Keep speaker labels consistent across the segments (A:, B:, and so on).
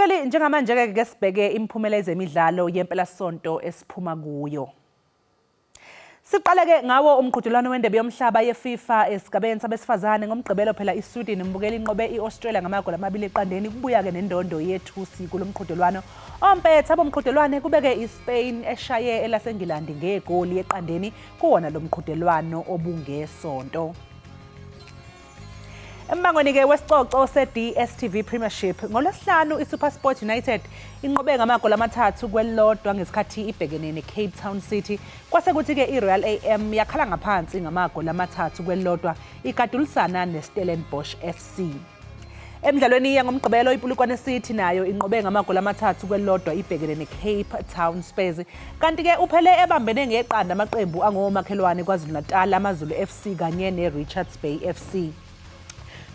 A: Mbukeli njengamanje ke sibheke imiphumela ezemidlalo yempela sonto esiphuma kuyo. Siqaleke ngawo umqhudelwano wendebe yomhlaba yeFIFA esigabeni sabesifazane ngomgqibelo phela iSweden Mbukeli inqobe iAustralia ngamagoli 2-0 kubuya ke nendondo yethusi kulomqhudelwano. Ompetha bomqhudelwane kubeke iSpain eshaye elaseNgilandi ngegoli eqandeni kuwona lomqhudelwano obungesonto. Embangweni ke wesicoco se-DStv Premiership ngolwesihlanu iSuperSport United inqobe ngamagoli 3-0 ngesikhathi ibhekene neCape Town City kwase kuthi ke iRoyal AM yakhala ngaphansi ngamagoli 3-0 igadulisana neStellenbosch FC. Emidlalweni yangomgqibelo iPulukwane City nayo inqobe ngamagoli 3-0 ibhekene neCape Town Spurs kanti ke uphele ebambene ngeqanda amaqembu angomakhelwane KwaZulu-Natal amaZulu FC kanye neRichards Bay FC.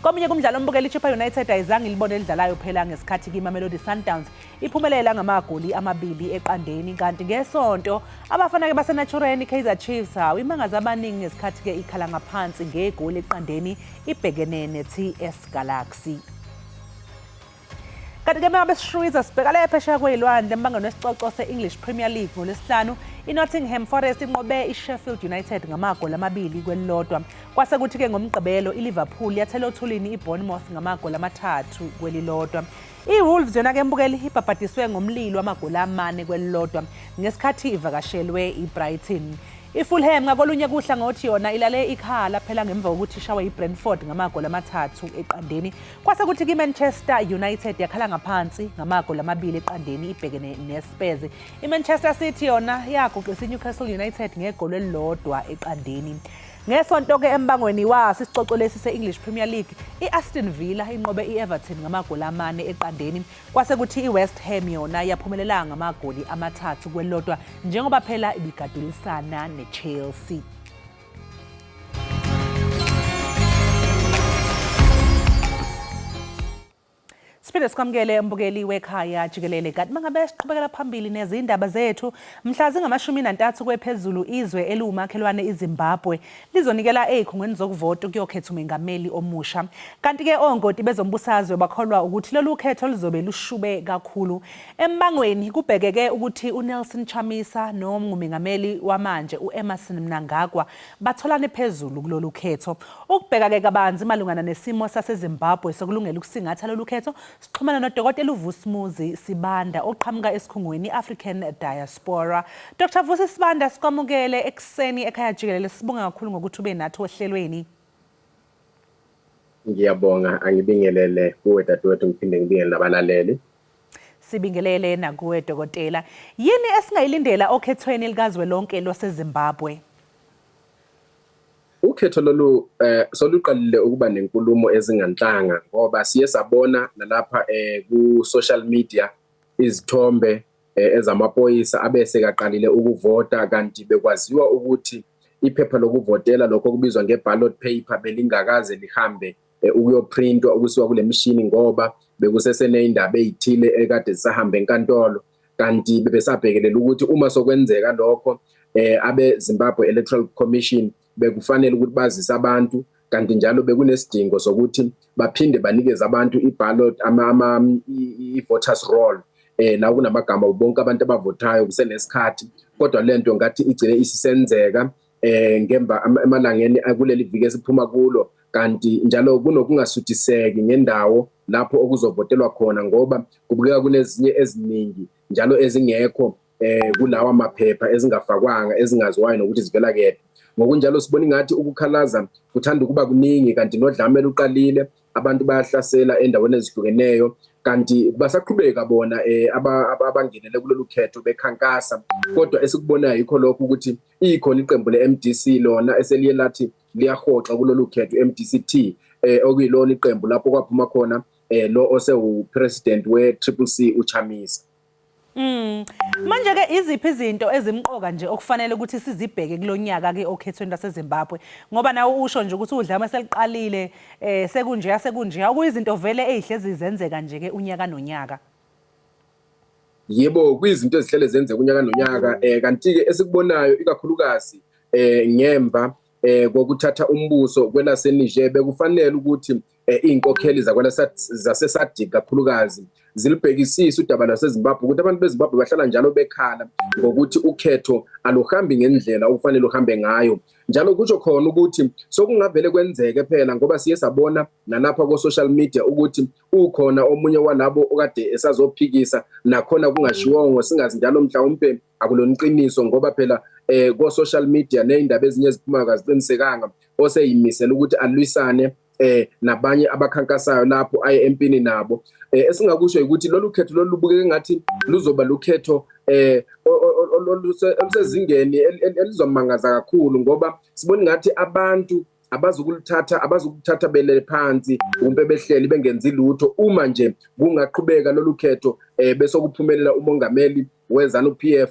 A: Komunye kumdlalo Mbukeli iChippa United ayizange ilibone elidlalayo phela ngesikhathi iMamelodi Sundowns iphumelela ngamagoli 2-0 kanti ngesonto abafana ke baseNatureni Kaizer Chiefs imangaza abaningi ngesikhathi ke ikhala ngaphansi ngegoli eqandeni ibhekene neTS Galaxy. Kanti ke mabesishwiza sibheka le phesheya kwezilwandle embangweni wesicoco se-English Premier League ngolwesihlanu iNottingham Forest inqobe iSheffield United ngamagoli 2-0 kwase kuthi ke ngomgqibelo iLiverpool yathela othulini iBournemouth ngamagoli 3-1. iWolves yona ke Mbukeli ibhabhadiswe ngomlilo wamagoli 4-1 ngesikhathi ivakashelwe iBrighton. iFulham ngakolunye kuhla ngothi yona ilale ikhala phela ngemva kokuthi ishawe iBrentford ngamagoli 3-0 kwase kuthi iManchester United yakhala ngaphansi ngamagoli 2-0 ibhekene neSpurs. iManchester City yona yaguqisa iNewcastle United ngegoli elilodwa eqandeni. Ngesonto ke embangweni wasisicoco lesi se-English Premier League iAston Villa inqobe iEverton ngamagoli 4 eqandeni kwase kuthi iWest Ham yona yaphumelela ngamagoli 3-1 njengoba phela ibigadulisana neChelsea. Siphinde sikwamukele Mbukeli wekhaya Jikelele kanti mangabe siqhubekela phambili nezindaba zethu mhla zingama-13 kwephezulu izwe eliwumakhelwane iZimbabwe lizonikela ezikhungweni zokuvota kuyokhetha umengameli omusha kanti ke ongoti bezombusazwe bakholwa ukuthi lolu khetho lizobe lushube kakhulu. Embangweni kubhekeke ukuthi uNelson Chamisa nomengameli wamanje uEmmerson Mnangagwa batholane phezulu kulolu khetho. Ukubheka ke kabanzi malungana nesimo saseZimbabwe sokulungela ukusingatha lolu khetho sixhumana noDokotela uVusumuzi Sibanda oqhamuka esikhungweni African Diaspora. Dr. Vusi Sibanda sikwamukele ekseni ekhaya Jikelele sibonga kakhulu ngokuthi ube nathi ohlelweni.
B: Ngiyabonga angibingelele kuwe dadewethu ngiphinde ngibingele nabalaleli.
A: Sibingelele nakuwe Dokotela. Yini esingayilindela okhethweni likazwelonke lwaseZimbabwe?
B: Ukhetho lolu soluqalile ukuba nenkulumo ezinganhlanga ngoba siye sabona nalapha ku social media izithombe ezamaphoyisa abese kaqalile ukuvota kanti bekwaziwa ukuthi iphepha lokuvotela lokho kubizwa ngeballot paper belingakaze lihambe ukuyoprintwa ukusiwa kule machine ngoba bekuseseneyindaba ezithile ekade zisahambe enkantolo kanti bebesabhekelela ukuthi uma sokwenzeka lokho abe Zimbabwe Electoral Commission bekufanele ukuthi bazise abantu kanti njalo bekunesidingo sokuthi baphinde banikeze abantu iballot i-voters roll la kunamagama bonke abantu abavotayo kusenesikhathi kodwa lento ngathi igcine isisenzeka ngemva emalangeni akuleli viki esiphuma kulo kanti njalo kunokungasuthiseki ngendawo lapho okuzovotelwa khona ngoba kubukeka kunezinye eziningi njalo ezingekho kulawa maphepha ezingafakwanga ezingaziwayo nokuthi zivela kephi. Ngokunjalo sibona ngathi ukukhalaza kuthanda ukuba kuningi kanti nodlame luqalile abantu bayahlasela endaweni ezihlukeneyo kanti basaqhubeka bona abangenele kulolu khetho bekhankasa kodwa esikubonayo yikho lokho ukuthi ikhona iqembu leMDC lona eseliye lathi liyahoxa kulolu khetho MDC-T okuyilona iqembu lapho kwaphuma khona lo osewu-president we-CCC uChamisa.
A: Manje ke iziphi izinto ezimqoka nje okufanele ukuthi sizibheke kulonyaka ke okhethweni laseZimbabwe ngoba nawo usho nje ukuthi udlame seliqalile sekunje okuyizinto vele ezihlezi zenzeka nje ke unyaka nonyaka.
B: Yebo kuyizinto ezihlele zenzeka unyaka nonyaka kanti ke esikubonayo ikakhulukazi ngemva kokuthatha umbuso kwelaseNiger bekufanele ukuthi inkokheli zaseSADC kakhulukazi zilibhekisisa udaba lwaseZimbabwe ukuthi abantu beZimbabwe bahlala njalo bekhala ngokuthi ukhetho aluhambi ngendlela okufanele uhambe ngayo. Njalo kusho khona ukuthi sokungavele kwenzeke phela ngoba siye sabona nalapha ku social media ukuthi ukhona omunye walabo okade esazophikisa nakhona kungashiwongo singazi njalo mhlawumbe akulona iqiniso ngoba phela ku social media neindaba ezinye eziphuma kaziqinisekanga oseyimisela ukuthi alwisane nabanye abakhankasayo lapho aye empini nabo. Esingakusho ukuthi lolu khetho lolubukeke ngathi luzoba lukhetho olusezingeni elizomangaza kakhulu ngoba sibona ngathi abantu abazukuthatha belele phansi kumbe behleli bengenzi lutho uma nje kungaqhubeka lolu khetho bese kuphumelela umongameli weZANU-PF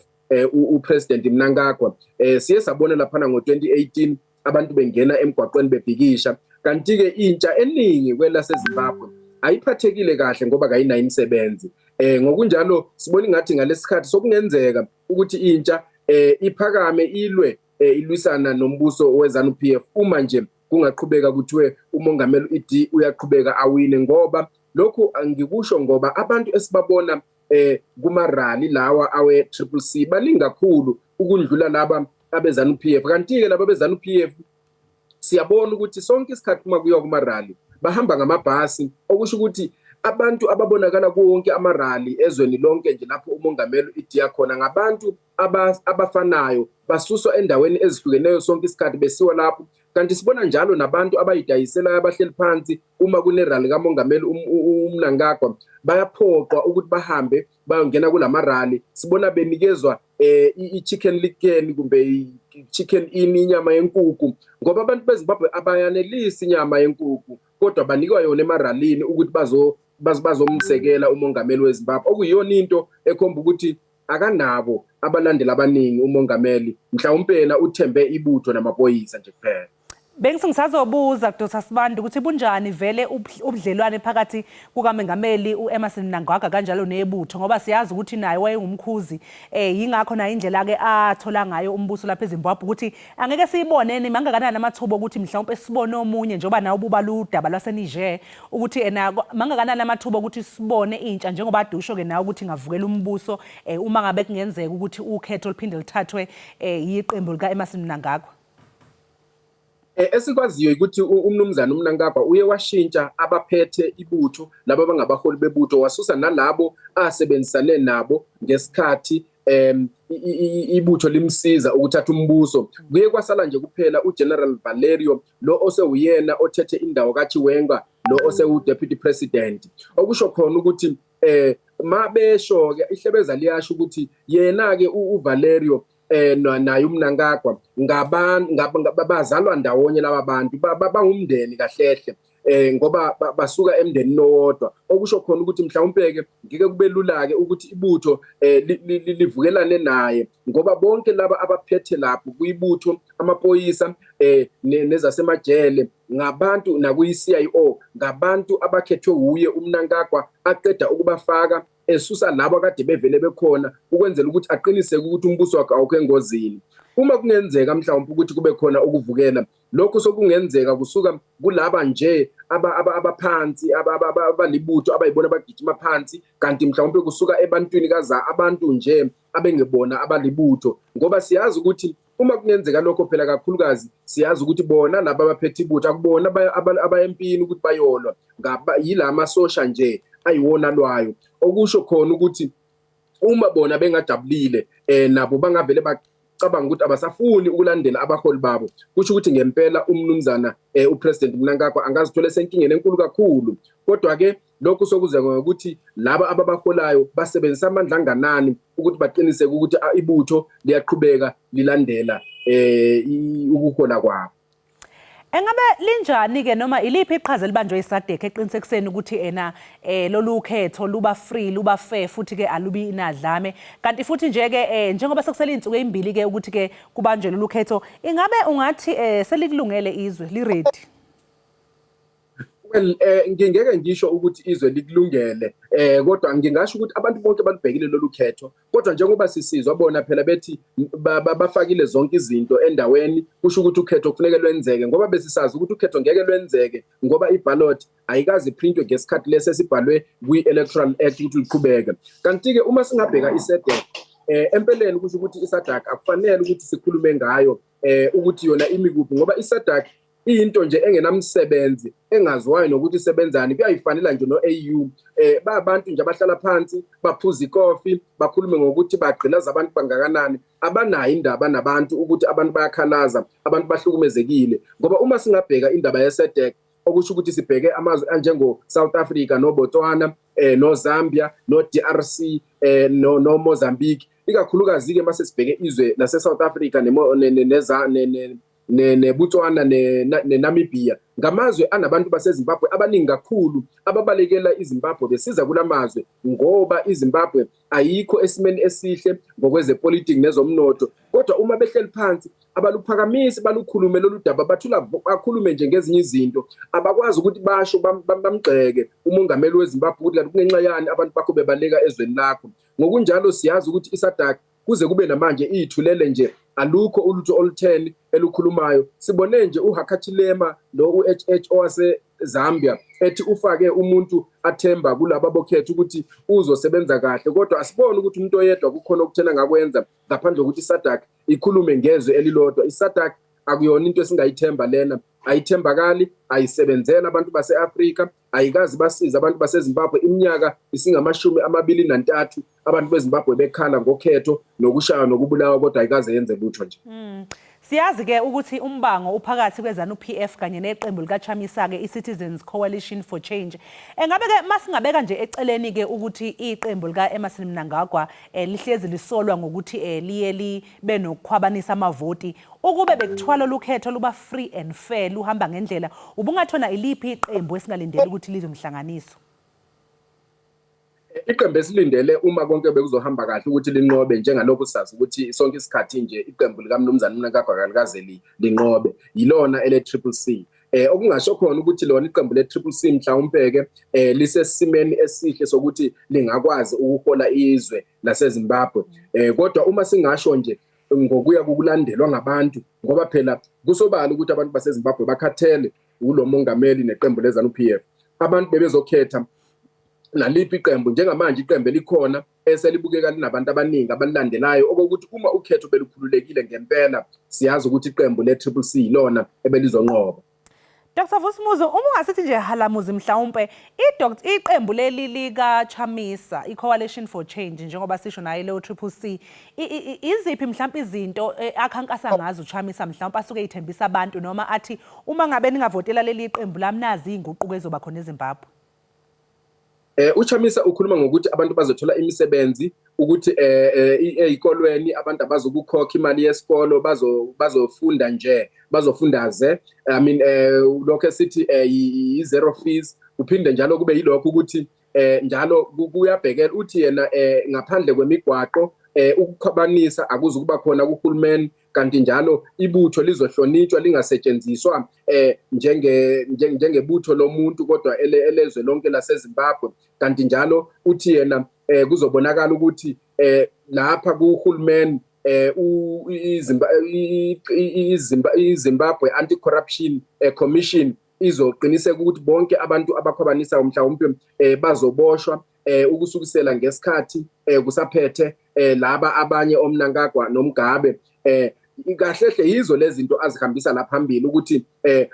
B: upresident Mnangagwa. Siye sabona lapha ngo2018 abantu bengena emgwaqweni bebhikisha kanti ke intsha eningi kwelaseZimbabwe ayiphathekile kahle ngoba kayinayo imisebenzi. Ngokunjalo sibona ngathi ngalesikhathi sokungenzeka ukuthi intsha iphakame ilwe ilwisana nombuso weZANU-PF uma nje kungaqhubeka kuthiwe umongameli ID uyaqhubeka awine ngoba lokhu angikusho ngoba abantu esibabona kumarali lawa awe CCC baningi kakhulu ukundlula laba abeZANU-PF. Kanti ke laba beZANU-PF siyabona ukuthi sonke isikhathi uma kuyiwa kumarali bahamba ngamabhasi okusho ukuthi abantu ababonakala kuwonke amarali ezweni lonke nje lapho umongameli idiya khona ngabantu abafanayo basuswa endaweni ezihlukeneyo sonke isikhathi besiwa lapho. Kanti sibona njalo nabantu abayidayisela abahleli phansi uma kunerali kamongameli uMnangagwa bayaphoqwa ukuthi bahambe bayongena kulamarali. Sibona benikezwa i-chicken licken kumbe chicken inyama yenkukhu ngoba abantu beZimbabwe abayanelisi inyama yenkukhu kodwa banikwa yona emaralini ukuthi bazomsekela umongameli weZimbabwe okuyiyona into ekhomba ukuthi akanabo abalandeli abaningi umongameli mhlawumbe uthembe ibutho namaphoyisa nje kuphela.
A: Bengisazobuza Dr. Sibanda ukuthi bunjani vele ubudlelwane phakathi kukaMengameli uEmmerson Mnangagwa kanjalo nebutho ngoba siyazi ukuthi naye wayengumkhuzi yingakho na indlela ke athola ngayo umbuso lapha eZimbabwe ukuthi angeke siyibonene mangakanani amathuba ukuthi mhlawumbe sibone omunye njengoba nawo buba ludaba lwaseNiger ukuthi mangakanani amathuba ukuthi sibone intsha njengoba adusho ke nawo ukuthi ngavukela umbuso uma ngabe kungenzeka ukuthi ukhetho liphinde lithathwe yiqembu likaEmmerson Mnangagwa.
B: Esikwaziyo ukuthi umnumzana uMnangagwa uye washintsha abaphethe ibutho laba bangabaholi bebutho wasusa nalabo asebenzisane nabo ngesikhathi ibutho limsiza ukuthatha umbuso. Kuye kwasala nje kuphela uGeneral Valerio lo osewuyena othethe indawo kaChiwenga lo osewu-deputy president okusho khona ukuthi mabesho ke ihlebeza liyasho ukuthi yena ke uValerio naye uMnangagwa bazalwa ndawonye laba bantu bangumndeni kahlehle ngoba basuka emndenini owodwa okusho khona ukuthi mhlawumbe ke ngeke kube lula ke ukuthi ibutho livukelane naye ngoba bonke laba abaphethe lapho kuyibutho amaphoyisa nezasemajele ngabantu nakuyi-CIO ngabantu abakhethwe uye uMnangagwa aqeda ukubafaka esusa labo akade bevele bekhona ukwenzela ukuthi aqiniseke ukuthi umbuso wakhe awukho engozini. Uma kungenzeka mhlawumbe ukuthi kube khona ukuvukela lokho sokungenzeka kusuka kulaba nje abaphansi abalibutho abayibona bagijima phansi kanti mhlawumbe kusuka ebantwini kaza abantu nje abengebona abalibutho ngoba siyazi ukuthi uma kungenzeka lokho phela kakhulukazi siyazi ukuthi bona laba abaphethe ibutho akubona abayempini ukuthi bayolwa yila amasosha nje ayiwona lwayo okusho khona ukuthi uma bona bengadabulile nabo bangavele bacabanga ukuthi abasafuni ukulandela abaholi babo kusho ukuthi ngempela umnumzana upresident Mnangagwa angazithola senkingeni enkulu kakhulu kodwa ke lokho sokuze ngokuthi laba ababaholayo basebenzisa amandla anganani ukuthi baqiniseke ukuthi ibutho liyaqhubeka lilandela ukuhola kwabo.
A: Engabe linjani ke noma iliphi iqhaza libanjwe iSADC eqinisekiseni ukuthi lolu khetho luba free luba fair futhi ke alubi inadlame kanti futhi nje ke njengoba sekusele insuku ezimbili ke ukuthi ke kubanjwe lolu khetho ingabe ungathi selikulungele izwe li ready?
B: Well, ngingeke ngisho ukuthi izwe likulungele kodwa ngingasho ukuthi abantu bonke balibhekile lolu khetho kodwa njengoba sisizwa bona phela bethi bafakile zonke izinto endaweni kusho ukuthi ukhetho kufanele lwenzeke ngoba besisazi ukuthi ukhetho ngeke lwenzeke ngoba iballot ayikazi printwe ngesikhathi lesesibhalwe kwi-Electoral Act ukuthi liqhubeke kanti ke uma singabheka iSADC empeleni kusho ukuthi iSADC akufanele ukuthi sikhulume ngayo ukuthi yona imikuphi ngoba iSADC into nje engenamsebenzi engaziwayo nokuthi isebenzani kuyayifanela nje no-AU abantu nje abahlala phansi baphuza ikofi bakhulume ngokuthi bagqilaza abantu bangakanani abanayo indaba nabantu ukuthi abantu bayakhalaza abantu bahlukumezekile ngoba uma singabheka indaba yeSADC okusho ukuthi sibheke amazwe anjengo South Africa no Botswana no Zambia no DRC no Mozambique ikakhulukazi ke mase sibheke izwe lase South Africa neBotswana neNamibia ngamazwe anabantu baseZimbabwe abaningi kakhulu ababalekela iZimbabwe besiza kulamazwe ngoba iZimbabwe ayikho esimeni esihle ngokwezepolitiki nezomnotho kodwa uma behleli phansi abaluphakamisi balukhulume lolu daba bathula bakhulume nje ngezinye izinto abakwazi ukuthi basho bamgxeke umongameli weZimbabwe ukuthi kanti kungenxa yani abantu bakho bebaleka ezweni lakho ngokunjalo siyazi ukuthi iSADC kuze kube namanje ithulele nje alukho ulutho olu10 elukhulumayo sibone nje uHakachilema lo uHH owase Zambia ethi ufake umuntu athemba kulabo bokhetha ukuthi uzosebenza kahle kodwa asibone ukuthi umuntu oyedwa kukhona ukuthena ngakwenza ngaphandle ukuthi iSADC ikhulume ngezwe elilodwa iSADC akuyona into esingayithemba lena ayithembakali ayisebenzela abantu baseAfrika ayikazi basiza abantu baseZimbabwe iminyaka isingama23 abantu beZimbabwe bekhala ngokhetho nokushaya nokubulawa kodwa ayikaze yenze lutho nje
A: siyazi ke ukuthi umbango uphakathi kweZANU-PF kanye neqembu likaChamisa ke iCitizens Coalition for Change engabe ke masingabeka nje eceleni ke ukuthi iqembu likaEmmerson Mnangagwa lihlezi lisolwa ngokuthi liye libe nokukhwabanisa amavoti ukube bekuthwala lokhetho luba free and fair luhamba ngendlela ubungathona iliphi iqembu esingalindele ukuthi lizomhlanganiso
B: iqembu esilindele uma konke bekuzohamba kahle ukuthi linqobe njengalokho sazi ukuthi sonke isikhathi nje iqembu likaMnumzana Mnangagwa kalikaze linqobe yilona ele-CCC okungasho khona ukuthi lona iqembu le-CCC mhlawumbe ke lisesimeni esihle sokuthi lingakwazi ukuhola izwe laseZimbabwe kodwa uma singasho nje ngokuya kukulandelwa ngabantu ngoba phela kusobala ukuthi abantu baseZimbabwe bakhathele ulo mongameli neqembu leZANU-PF abantu bebezokhetha naliphi iqembu njengamanje iqembu elikhona eselibukeka linabantu abaningi abalilandelayo okokuthi uma ukhetho belukhululekile ngempela siyazi ukuthi iqembu le-CCC lona ebelizonqoba
A: Dr. Vusumuzi uma ungasithi nje halamuzi mhlawumbe iqembu leli likaChamisa iCoalition for Change njengoba sisho naye leyo CCC iziphi mhlawumbe izinto akhankasa ngazo uChamisa mhlawumbe asuke ithembisa abantu noma athi uma ngabe ningavotela leli qembu lamnazi inguquko ezoba khona eZimbabwe
B: uChamisa ukhuluma ngokuthi abantu bazothola imisebenzi ukuthi ezikolweni abantu abazokukhokha imali yesikolo bazofunda nje bazofundaze I mean lokho esithi i-zero fees uphinde njalo kube yilokho ukuthi njalo kuyabhekela uthi yena ngaphandle kwemigwaqo ukukhwabanisa akuze kuba khona kuhulumeni kanti njalo ibutho lizohlonitshwa lingasetshenziswa njengebutho lomuntu kodwa elezwe lonke laseZimbabwe kanti njalo uthi yena kuzobonakala ukuthi lapha kuhulumeni iZimbabwe Anti-Corruption Commission izoqiniseka ukuthi bonke abantu abakhwabanisa mhlawumbe bazoboshwa ukusukisela ngesikhathi kusaphethe laba abanye oMnangagwa noMgabe kahlehle yizo lezi zinto azihambisa la phambili ukuthi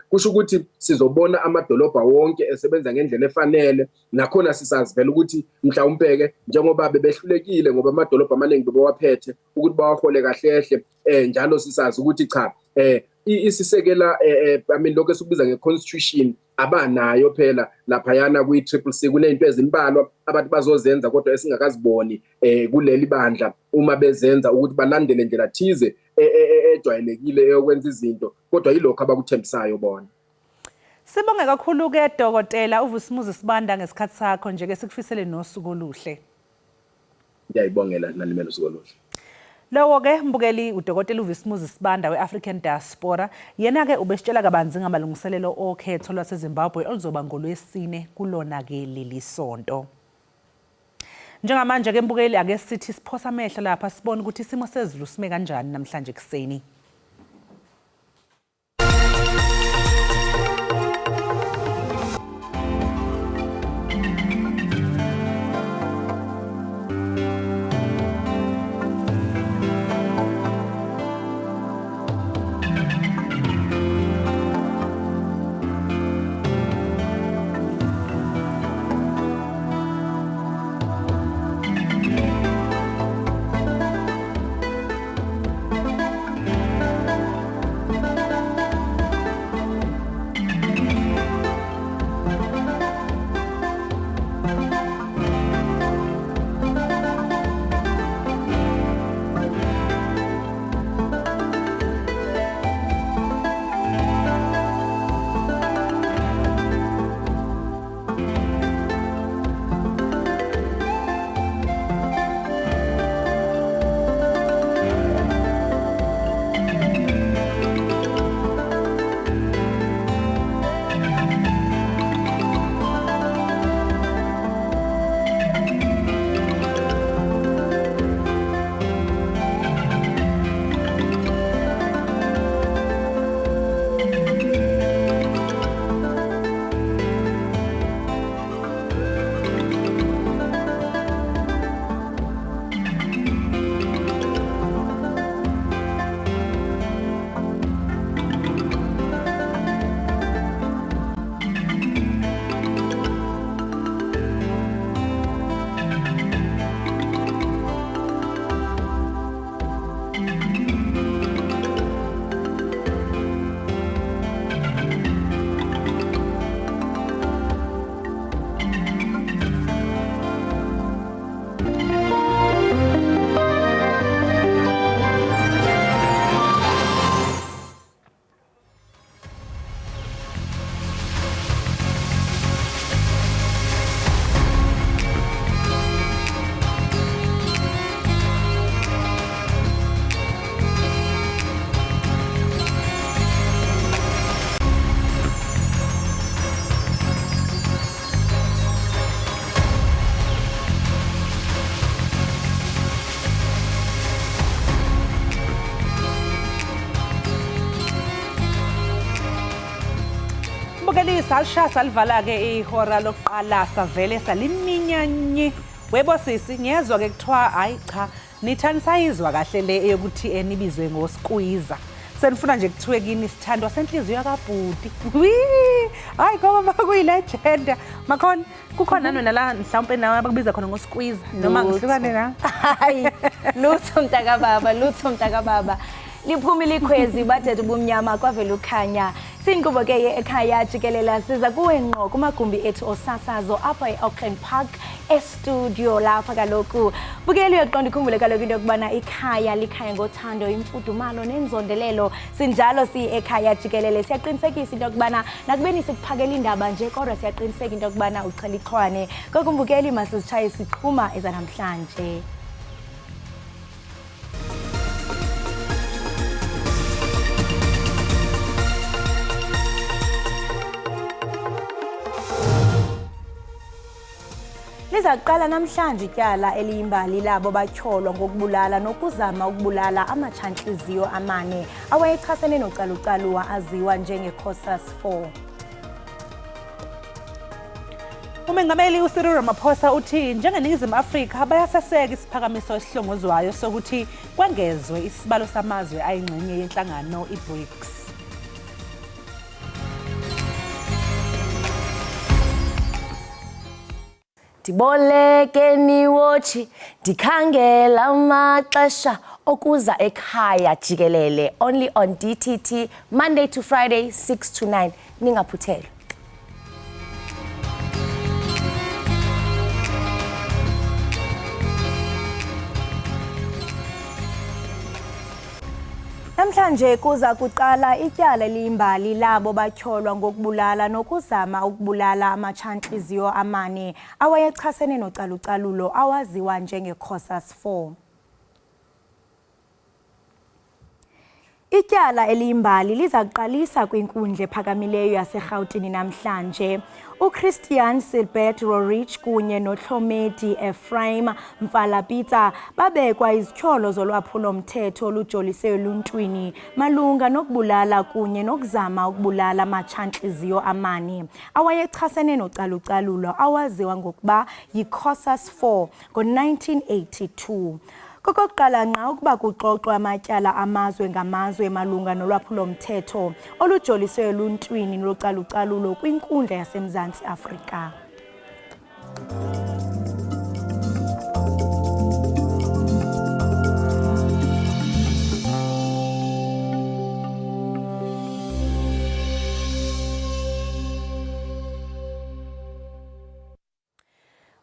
B: kusho ukuthi sizobona amadolobha wonke esebenza ngendlela efanele nakhona sisazivela ukuthi mhlawumbe ke njengoba bebehlulekile ngoba amadolobha amaningi bebewaphethe ukuthi bawahole kahlehle njalo sisazi ukuthi cha isisekela I mean lokho esikubiza ngeconstitution abanayo phela laphayana kwi-CCC kunezinto ezimbalwa abantu bazozenza kodwa esingakaziboni kuleli bandla uma bezenza ukuthi balandele ndlela thize ejwayelekile eyokwenza izinto kodwa yilokho abakuthembisayo bona
A: Sibonge kakhulu ke Dr. Uvusumuzi Sibanda ngesikhathi sakho nje ke sikufisele nosuku oluhle
B: Ngiyayibongela nalimelo usuku oluhle
A: Lowo ke mbukeli udokotela uVismuzi Sibanda we-African Diaspora yena ke ubesitshela kabanzi ngamalungiselelo okhetho lwaseZimbabwe oluzoba ngolwesine kulona ke leli sonto. Njengamanje ke mbukeli ake sithi siphosa amehlo lapha sibone ukuthi isimo sezulu sime kanjani namhlanje kuseni. Salisha salivala ke ihora lokuqala savele saliminyanye webo sisi ngiyezwa ke kuthiwa hayi cha nithanisayizwa kahle le eyokuthi enibizwe ngosqueezer senifuna nje kuthiwe kini sithandwa senhliziyo kaBhuti hayi ngoba kuyilegend makhona kukhona nani la mhlawumbe nawe abakubiza khona ngosqueezer noma ngihlukane na
C: hayi lutho mntaka baba liphumile ikhwezi bathethe ubumnyama kwavela ukhanya Sinkubo ke Ekhaya Jikelele siza kuwe ngqo kumagumbi ethu osasazo apha eAuckland Park estudio lapha kaloku bukeli uyoqonda ikhumbule kaloku into yokubana ikhaya likhaya ngothando imfudumalo nenzondelelo sinjalo Ekhaya Jikelele siyaqinisekisa into yokubana nakubeni sikuphakela indaba nje kodwa siyaqiniseka into yokubana uchalichwane kokumbukeli masizitshaye siqhuma ezanamhlanje. Lizaqala namhlanje ityala eliyimbali labo batyholwa ngokubulala nokuzama ukubulala amatshantliziyo amane awayechasene nocalucaluwa aziwa njenge-Cosas 4.
A: Umengameli uCyril Ramaphosa uthi njengeNingizimu Afrika bayasaseka isiphakamiso esihlongozwayo sokuthi kwengezwe isibalo samazwe ayingxenye yenhlangano iBRICS.
C: Ndiboleke niwotshi ndikhangela amaxesha okuza ekhaya Jikelele only on DTT Monday to Friday 6 to 9 ningaphuthelwa. Namhlanje kuza kuqala ityala eliyimbali labo batyholwa ngokubulala nokuzama ukubulala amatshantliziyo amane awayechasene nocalucalulo awaziwa njenge-Cosas 4. Ityala eliyimbali liza kuqalisa kwinkundla ephakamileyo yaseRhawutini namhlanje. uChristian Silbert Rorich kunye noTlomedi Ephraim Mfalapitsa babekwa izityholo zolwaphulo-mthetho olujolise eluntwini malunga nokubulala kunye nokuzama ukubulala amatshantliziyo amane awayechasene nocalucalulo awaziwa ngokuba yiCosas 4 ngo-1982. Kokokuqala nqa ukuba kuxoxwa amatyala amazwe ngamazwe malunga nolwaphulo-mthetho olujoliswe eluntwini localucalulo kwinkundla yaseMzantsi Afrika.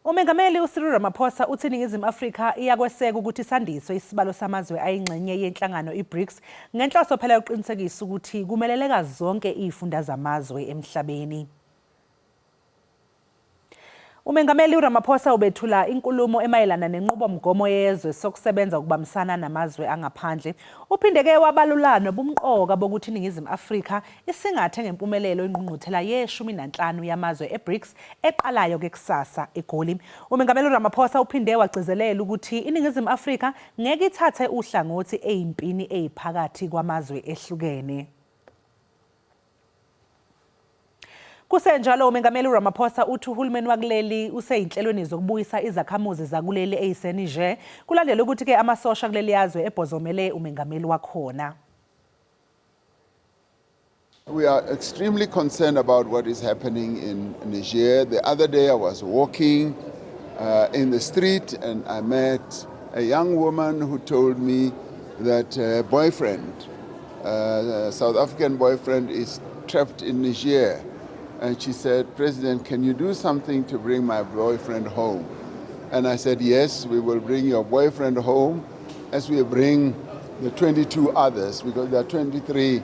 A: Umengameli uCyril Ramaphosa uthi iNingizimu Afrika iyakweseka ukuthi sandiswe isibalo samazwe ayingxenye yenhlangano iBRICS ngenhloso phela yokuqinisekisa ukuthi kumeleleka zonke izifunda zamazwe emhlabeni. Umengameli uRamaphosa ubethula inkulumo emayelana nenqubomgomo yezwe sokusebenza ukubambisana namazwe angaphandle. Uphindeke wabalulana bumqoka bokuthi iNingizimu Afrika isingathe ngempumelelo ingqungquthela ye-15 yamazwe eBRICS eqalayo kusasa eGoli. Umengameli uRamaphosa uphinde wagcizelela ukuthi iNingizimu Afrika ngeke ithathe uhlangothi ezimpini eziphakathi kwamazwe ehlukene. Kusenjalo umengameli uRamaphosa uthi uhulumeni wakuleli useyinhlelweni zokubuyisa izakhamuzi zakuleli eyiseNiger kulandela ukuthi ke amasosha kuleli yazwe ebhozomele umengameli wakhona.
D: We are extremely concerned about what is happening in Niger. The other day I was walking in the street and I met a young woman who told me that her boyfriend, South African boyfriend, is trapped in Niger. And she said, "President, can you do something to bring my boyfriend home?" And I said, "Yes, we will bring your boyfriend home as we bring the 22 others, because there are 23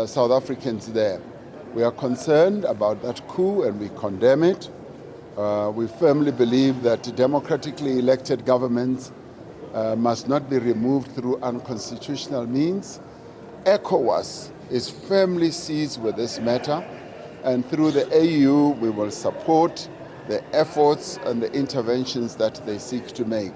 D: South Africans there." We are concerned about that coup and we condemn it. We firmly believe that democratically elected governments must not be removed through unconstitutional means. ECOWAS is firmly seized with this matter, and through the AU we will support the efforts and the interventions that they seek to make.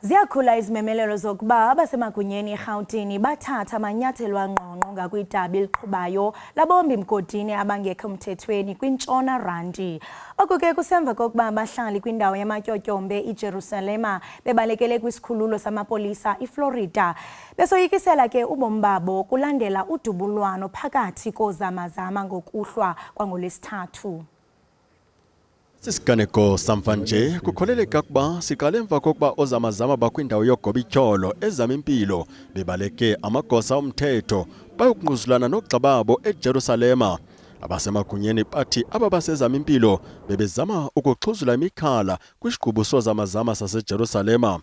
C: Ziyakhula izimemelelo zokuba abasemagunyeni eRhawutini bathatha amanyathelo angqongqo ngakwidabi eliqhubayo labombi mgodini abangekho mthethweni kwintshona Randi. Oku ke kusemva kokuba abahlali kwindawo yamatyotyombe iJerusalema bebalekele kwisikhululo samapolisa iFlorida besoyikisela ke ubomi babo kulandela udubulwano phakathi kozamazama ngokuhlwa kwangolwesithathu.
E: Sisiganeko samvanje kukholeleka ukuba siqale emva kokuba ozamazama bakwindawo yogoba ityholo ezama impilo bebaleke amagosa omthetho bayokungquzulana nogxa babo eJerusalema. Abasemagunyeni bathi aba basezama impilo bebezama ukuxhuzula imikhala kwisiqubu sozamazama saseJerusalema.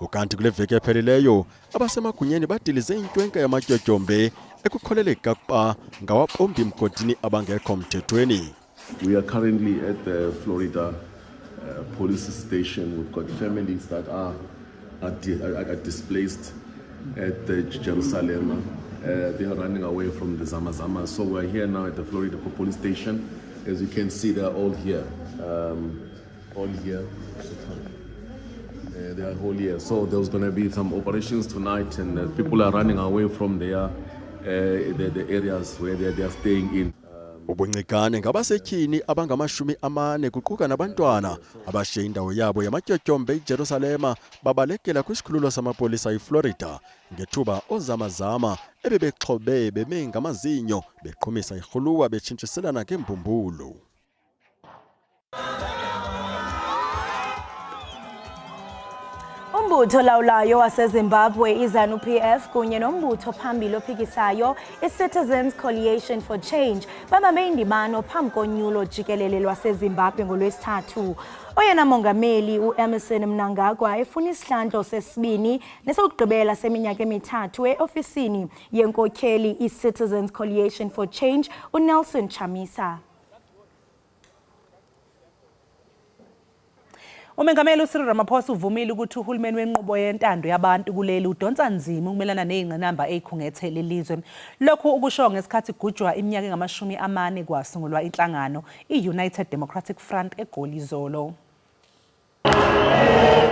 E: Ukanti kule veki ephelileyo abasemagunyeni badilize intwenke yamatyotyombe ekukholeleka ukuba ngawabombi mgodini abangekho mthethweni.
F: We are currently at the Florida police station. We've got families that are displaced at the Jerusalem. They are running away from the Zamazama. So we're here now at the Florida police station. As you can see, they're all here. All here. They are all here. So there's going to be some operations tonight, and people are running away from the areas where they are staying in.
E: Ubuncikane ngabasetyhini abangama40 kuquka nabantwana abashiye indawo yabo yamatyotyombe eJerusalema babalekela kwisikhululo samapolisa eFlorida ngethuba ozamazama ebebexhobe beme ngamazinyo beqhumisa irhuluwa betshintshiselana ngembumbulu.
C: Umbutho lawulayo waseZimbabwe iZANU-PF kunye nombutho phambili ophikisayo iCitizens Coalition for Change babambe indibano phambi konyulo jikelele lwaseZimbabwe ngolwesithathu. Oyena mongameli uEmerson Mnangagwa efuna isihlandlo sesibini nesokugqibela seminyaka emithathu eofisini yenkokheli iCitizens Coalition for Change uNelson Chamisa.
A: Umengameli uCyril Ramaphosa uvumile ukuthi uhulumeni wenqubo yentando yabantu kuleli udonsa nzima ukumelana nezingqinamba ezikhungethe lelizwe. Lokhu ukusho ngesikhathi gujwa iminyaka engamashumi 4 kwasungulwa inhlangano iUnited Democratic Front eGoli izolo.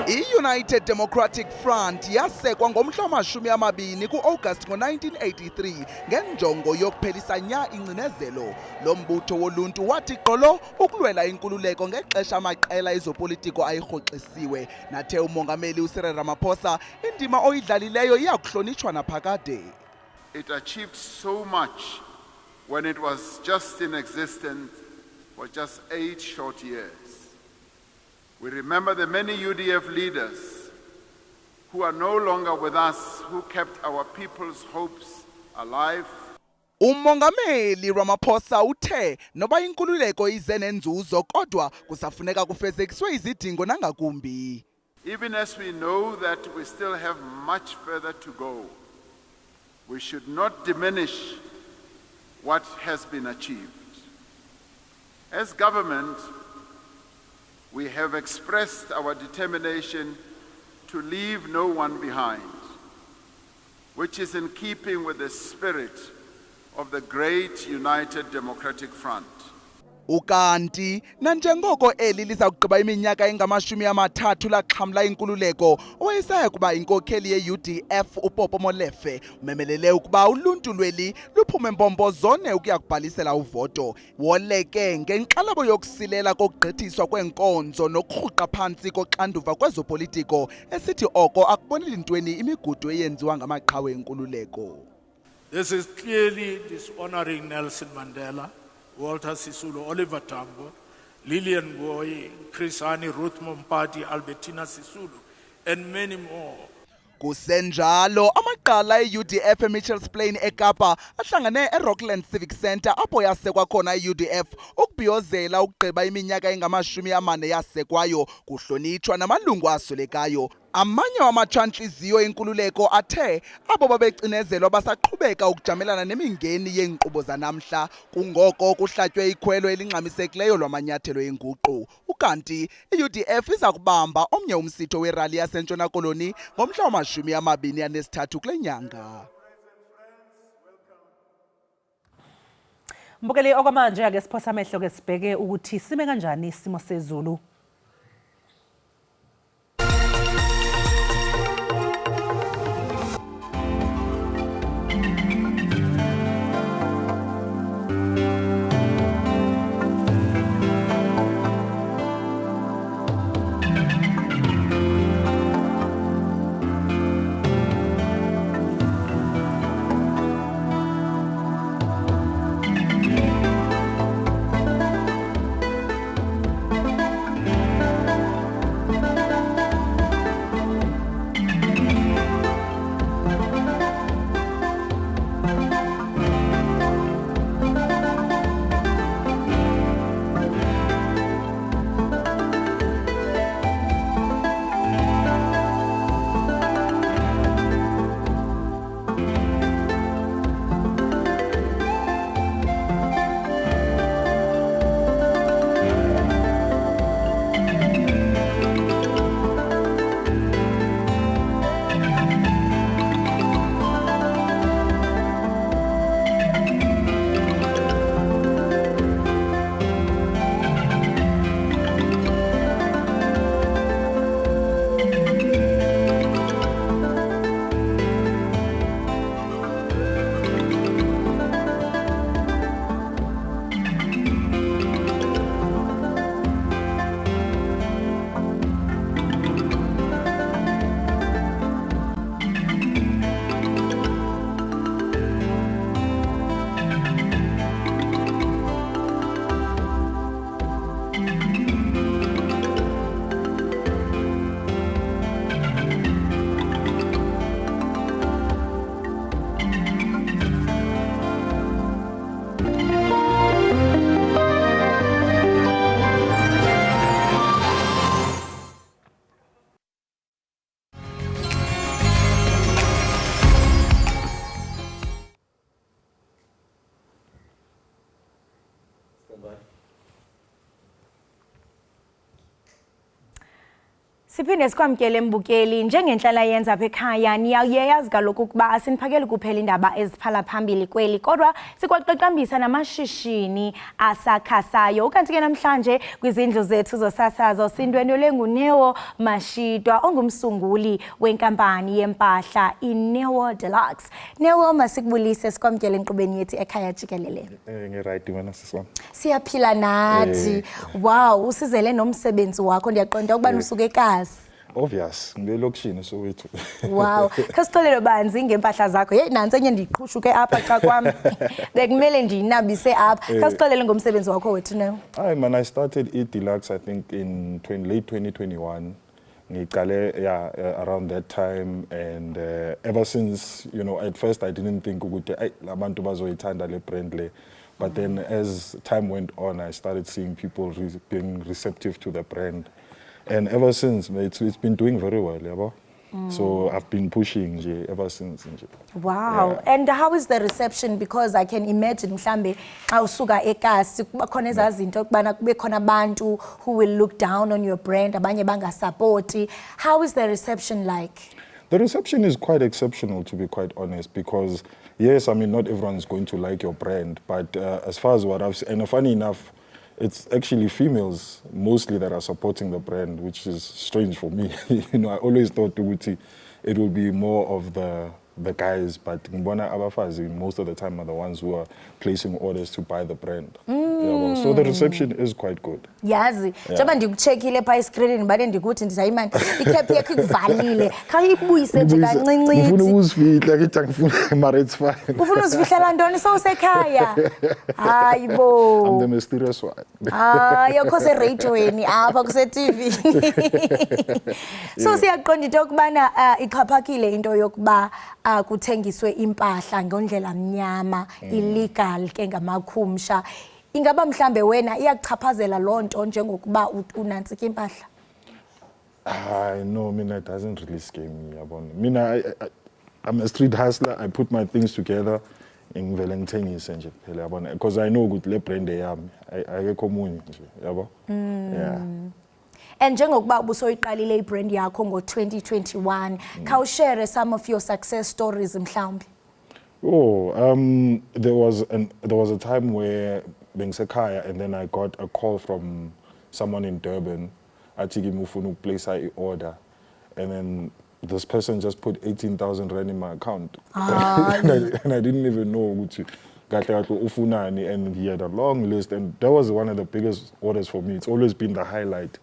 G: I-United Democratic Front yasekwa ngomhla wama-20 ku-August ngo-1983 ngenjongo yokuphelisa nya ingcinezelo. Lo mbutho woluntu wathi gqolo ukulwela inkululeko ngexesha amaqela ezopolitiko ayirhoxisiwe. Nathe umongameli uCyril Ramaphosa indima oyidlalileyo iyakuhlonitshwa naphakade.
D: It achieved so much when it was just in existence for just 8 short years. We remember the many UDF leaders who are no longer with us, who kept our people's hopes alive.
G: Umongameli Ramaphosa uthe noba inkululeko ize nenzuzo kodwa kusafuneka kufezekiswe izidingo nangakumbi.
D: Even as we know that we still have much further to go, we should not diminish what has been achieved. As government, we have expressed our determination to leave no one behind, which is in keeping with the spirit of the great United Democratic Front.
G: Ukanti nanjengoko eli liza kugqiba iminyaka engama-30 laxhamla inkululeko, owayesaya kuba inkokheli ye-UDF uPopo Molefe umemelele ukuba uluntu lweli luphume mpompozone ukuya kubhalisela uvoto. Woleke ngenkxalabo yokusilela kokugqithiswa kweenkonzo nokurhuqa phantsi koxanduva kwezopolitiko, esithi oko akuboneli ntweni imigudu eyenziwa ngamaqhawe enkululeko.
H: This is clearly dishonoring Nelson Mandela, Walter Sisulu, Oliver Tambo, Lillian Ngoyi, Chris Hani, Ruth Mompati, Albertina Sisulu, and many more.
G: Kusenjalo amaqala e-UDF eMitchells Plain eKapa ahlangane eRockland Civic Centre apho yasekwa khona i-UDF ukubhiyozela ukugqiba iminyaka engama-40 yasekwayo kuhlonitshwa namalungu aswelekayo. Amanye wamatshantliziyo enkululeko athe abo babecinezelwa basaqhubeka ukujamelana nemingeni yeenkqubo zanamhla, kungoko kuhlatywe ikhwelo elingxamisekileyo lwamanyathelo enguqu. Ukanti i-UDF iza kubamba omnye umsitho werali yaseNtshona Koloni ngomhla wama-23 kule nyanga.
A: Mbukeli okwamanje ake siphosa amehlo ke sibheke ukuthi sime kanjani isimo sezulu.
C: Siphinde sikwamkele mbukeli njengenhlala yenza apha ekhaya niyayazi kaloku ukuba asiniphakeli kuphela indaba eziphala phambili kweli kodwa sikwaqaqambisa namashishini asakhasayo kanti ke namhlanje kwizindlu zethu zosasazo sindwendwele nguNeo Mashitwa ongumsunguli wenkampani yempahla iNeo Deluxe. Neo, masikubulise sikwamkele enkqubeni yethu ekhaya Jikelele.
I: Ngiright wena siswami.
C: Siyaphila nathi. Wow, usizele nomsebenzi wakho ndiyaqonda ukuba usuke eKasi.
I: Obvious, ngelokishini sowethu.
C: Wow, khasixolele banzi ngempahla zakho. Hey nansi enye ndiqhushuke apha xa kwami. Bekumele ndiyinabise apha. Khasixolele ngomsebenzi wakho wethu Neo.
I: Hi man, I started Deluxe I think in late 2021. Ngiqale around that time and ever since, you know, at first I didn't think ukuthi abantu bazoyithanda le brand le. But then as time went on, I started seeing people being receptive to the brand. And ever since, it's been doing very well, yabo. So I've been pushing ever since.
C: Wow. Yeah. And how is the reception? Because I can imagine mhlambe xa usuka eKasi kuba khona ezazinto ukubana kube khona abantu who will look down on your brand, abanye bangasupporti. How is the reception like?
I: The reception is quite exceptional, to be quite honest, because yes, I mean, not everyone's going to like your brand, but as far as what I've seen, and funny enough, it's actually females mostly that are supporting the brand, which is strange for me. You know, I always thought it would be more of the guys, but ngibona abafazi most of the time are the ones who are placing orders to buy the brand. Yeah, so the reception is quite good.
C: Yazi, njengoba ndikucheckile pha escreenini bade ndikuthi ndizayimani ikhephi yakho ikuvalile. Kha uyibuyise nje kancinci.
I: Ufuna ukuzifihla ke ngifuna mara it's fine.
C: Ufuna uzifihlela ntoni sowusekhaya? Hayibo.
I: I'm the mysterious one.
C: Yakho seradioweni apha kuse TV. So siyaqonda into yokubana ixhaphakile into yokuba kuthengiswe impahla ngondlela mnyama illegal ke ngamakhumsha. Ingaba mhlambe wena iyakuchaphazela lonto njengokuba unantsika impahla?
I: No, it doesn't really scare me, yabona. I'm a street hustler. I put my things together ngivele ngithengise nje phela yabona, because I know ukuthi le brand yami ayekho munye nje yabo. Yeah.
C: And njengokuba ubusoyiqalile ibrand yakho ngo-2021, khawushare some of your success stories mhlawumbe.
I: Oh, there was a time where bengisekhaya and then I got a call from someone in Durban athi kimi ufuna ukuplace i-order, and then this person just put 18,000 rand in my account. And I didn't even know ukuthi kahle ufunani, and he had a long list, and that was one of the biggest orders for me. It's always been the highlight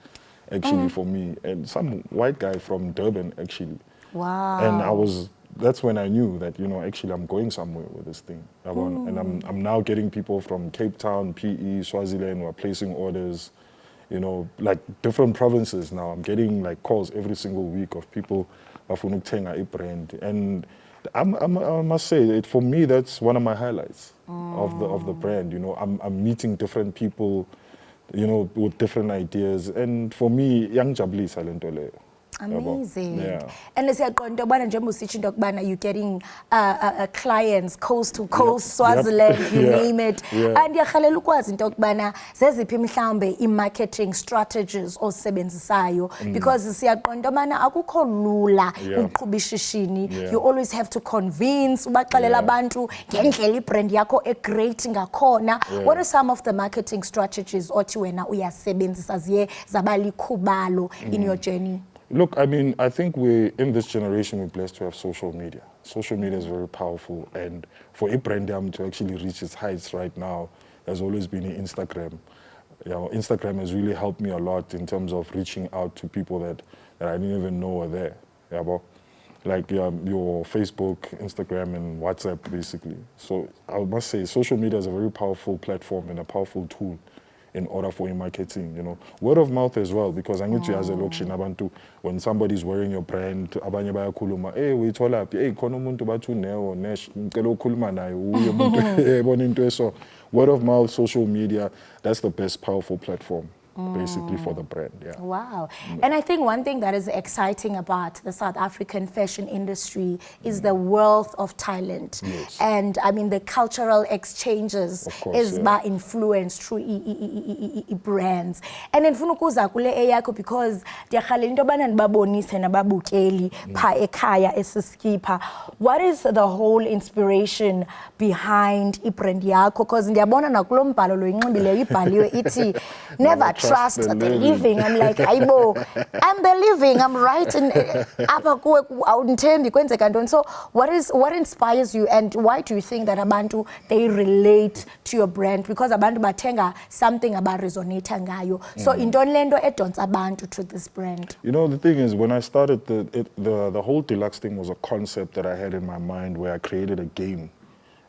I: actually for me, and some white guy from Durban actually.
C: Wow.
I: And that's when I knew that, you know, actually I'm going somewhere with this thing. And I'm now getting people from Cape Town, PE, Swaziland who are placing orders, you know, like different provinces now. I'm getting like calls every single week of people bafuna ukuthenga ibrand, and I must say that for me that's one of my highlights of the brand. You know, I'm meeting different people, you know, with different ideas, and for me iyangijabulisa lento leyo.
C: Amazing.
I: Yeah.
C: And siyaqonda ubana njengoba usitsho into yokubana you getting clients coast to coast, Swaziland, you name it. And yahalela ukwazi into yokubana zeziphi mhlawumbe i-marketing strategies osebenzisayo, because siyaqonda ubana akukho lula ukuqhuba ishishini. You always have to convince ubaxelela abantu ngendlela ibrand yakho egreat ngakhona. What are some of the marketing strategies othi wena uyasebenzisa ziye zabalikhubalo in your journey?
I: Look, I mean, I think in this generation, we're blessed to have social media. Social media is very powerful, and for Ibrandam to actually reach its heights right now, there's always been Instagram. You know, Instagram has really helped me a lot in terms of reaching out to people that I didn't even know were there. Yeah, like your Facebook, Instagram, and WhatsApp, basically. So I must say, social media is a very powerful platform and a powerful tool in order for your marketing, you know. Word of mouth as well, because I need to as a location abantu, when somebody's wearing your brand, abanye bayakhuluma, hey, uyithola phi? Hey, khona umuntu bathu Neo Nash, ngicela ukukhuluma naye, uye umuntu ebona into eso. Word of mouth, social media, that's the best powerful platform. basically for the brand. Yeah.
C: Wow. And I think one thing that is exciting about the South African fashion industry is the wealth of talent.
I: Yes.
C: And I mean the cultural exchanges
I: Of course,
C: is by influence through brands. And then funa ukuza kule eyakho because ndiyakhala into yobana ndibabonise nababukeli pha ekhaya esiskipha. What is the whole inspiration behind ibrand yakho? Because ndiyabona nakulo mbhalo lo inxibileyo ibhaliwe ithi never trust the living. I'm like, Aibo, I'm the living, I'm right. And so what inspires you and why do you think that abantu, they relate to your brand? Because abantu batenga something about resonate ngayo. So intoni lento edonsa abantu to this brand?
I: You know, the thing is, when I started, the whole deluxe thing was a concept that I had in my mind where I created a game,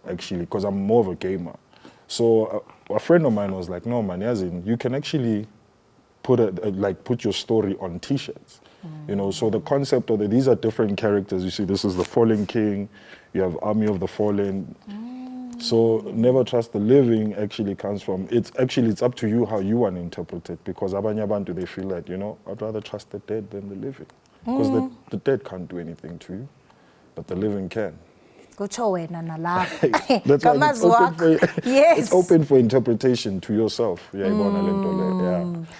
I: actually, because I'm more of a gamer. So a friend of mine was like, no man, Yazin, you can actually put your story on t-shirts. You know, so the concept of these are different characters. You see, this is the fallen king, you have Army of the Fallen. So never trust the living actually comes from, it's up to you how you want to interpret it, because abanye abantu, they feel that, you know, I'd rather trust the dead than the living. Because the dead can't do anything to you, but the living can.
C: That's why
I: it's open for interpretation to yourself. Yeah,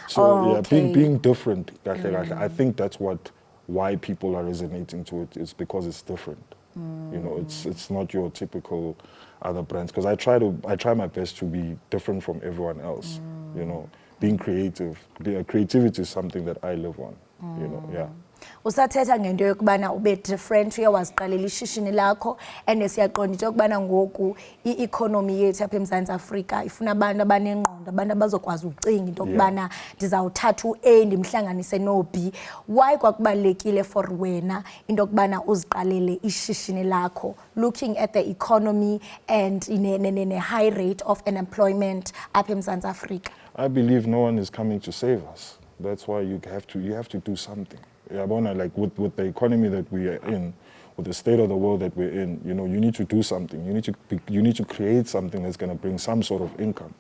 I: So being different, I think that's why people are resonating to it. It's because it's different. You know, it's not your typical other brands. Because I try my best to be different from everyone else. You know, being creative. Creativity is something that I live on. You know, yeah.
C: Usathetha ngento yokubana ube different uyawaziqalela ishishini lakho and siyaqonda into yokubana ngoku i-economy yethu apha eMzantsi Afrika ifuna abantu abanengqondo, abantu abazokwazi ucinga into yokubana ndizawuthatha u-A ndimhlanganise no-B. Why kwakubalekile for wena into yokubana uziqalele ishishini lakho looking at the economy and in a high rate of unemployment apha eMzantsi Afrika?
I: I believe no one is coming to save us. That's why you have to do something. Yeah, like with the economy that we are in, with the state of the world that we're in, you know, you need to do something. You need to create something that's going to bring some sort of income.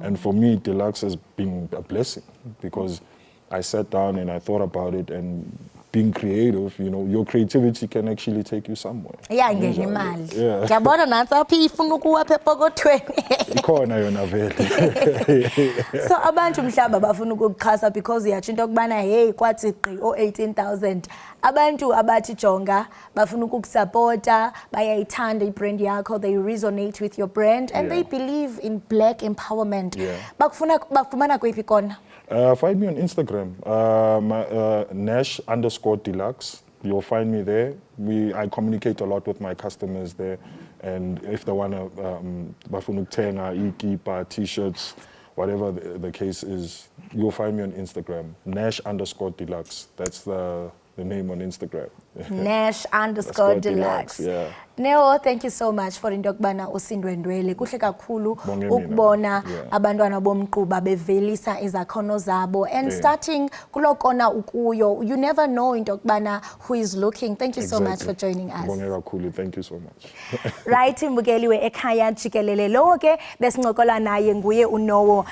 I: And for me, Deluxe has been a blessing because I sat down and I thought about it, and being creative, you know, your creativity can actually take you somewhere.
C: Yeah, ngene imali. Ngiyabona nansi apha ifuna ukuwapha epokothweni.
I: Ikhona yona vele.
C: So abantu mhlamba bafuna ukukuxhasa because uyatsho into yokubana hey kwathi gqi o-18,000 abantu abathi jonga bafuna ukukusupporta, bayayithanda ibrand yakho, they resonate with your brand and they believe in black empowerment. Bakufumana kwephi kona?
I: Find me on Instagram, Nash_Deluxe. You'll find me there. I communicate a lot with my customers there, and if they want to bafunuktenga, ikipa, t-shirts, whatever the case is, you'll find me on Instagram, Nash_Deluxe. That's the name on Instagram.
C: Nash_Deluxe.
I: Yeah.
C: Neo, thank you so much for into yokubana usindwendwele. Kuhle kakhulu ukubona abantwana bomquba bevelisa izakhono zabo and starting kulo kona ukuyo. You never know into yokubana who is looking. Thank you so much for joining us.
I: Thank you so much.
C: Right, mbukeli we Ekhaya Jikelele lo ke besincokola naye nguye uNeo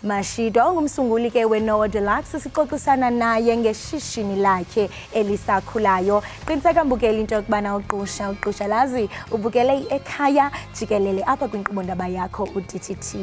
C: Mashido ongumsunguli ke weNeo Deluxe. Sixoxisana naye ngeshishini lakhe elisakhulayo. Qiniseka mbukeli into yokubana uqusha lazi ubukele Ekhaya Jikelele apha kwinkqubo ndaba yakho uDTT.